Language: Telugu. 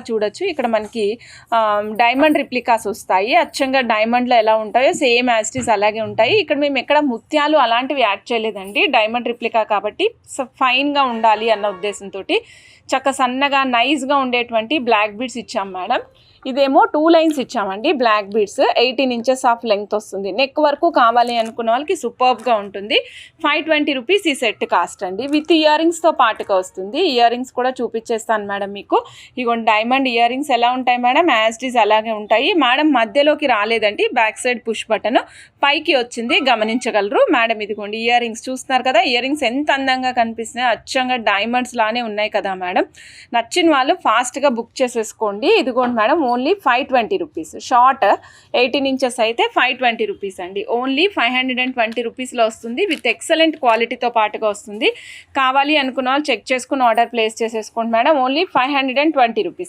చూడొచ్చు. ఇక్కడ మనకి డైమండ్ రిప్లికాస్ వస్తాయి. అచ్చంగా డైమండ్లో ఎలా ఉంటాయో సేమ్ యాస్టీస్ అలాగే ఉంటాయి. ఇక్కడ మేము ఎక్కడ ముత్యాలు అలాంటివి యాడ్ చేయలేదండి. డైమండ్ రిప్లికా కాబట్టి ఫైన్గా ఉండాలి అన్న ఉద్దేశంతో చక్క సన్నగా నైస్గా ఉండేటువంటి బ్లాక్ బీడ్స్ ఇచ్చాం మేడం. ఇదేమో 2 లైన్స్ ఇచ్చామండి black beads. 18 inches of length వస్తుంది. నెక్ వరకు కావాలి అనుకున్న వాళ్ళకి సూపర్బ్గా ఉంటుంది. 520 రూపీస్ ఈ సెట్ కాస్ట్ అండి. విత్ ఇయర్ రింగ్స్తో పాటుగా వస్తుంది. ఇయర్ రింగ్స్ కూడా చూపించేస్తాను మేడం మీకు. ఇగోండి డైమండ్ ఇయర్ రింగ్స్ ఎలా ఉంటాయి మేడం, యాస్టీస్ అలాగే ఉంటాయి మేడం. మధ్యలోకి రాలేదండి, బ్యాక్ సైడ్ పుష్ బటన్ పైకి వచ్చింది, గమనించగలరు మేడం. ఇదిగోండి ఇయర్ రింగ్స్ చూస్తున్నారు కదా, ఇయర్ రింగ్స్ ఎంత అందంగా కనిపిస్తున్నాయి. అచ్చంగా డైమండ్స్ లానే ఉన్నాయి కదా మేడం. నచ్చిన వాళ్ళు ఫాస్ట్గా బుక్ చేసేసుకోండి. ఇదిగోండి madam, only 520 rupees. Short 18 inches అయితే 520 రూపీస్ అండి. ఓన్లీ 520 రూపీస్లో వస్తుంది. విత్ ఎక్సలెంట్ క్వాలిటీతో పాటుగా వస్తుంది. కావాలి అనుకున్న వాళ్ళు చెక్ చేసుకుని ఆర్డర్ ప్లేస్ చేసేసుకోండి మేడం. Only 520 rupees.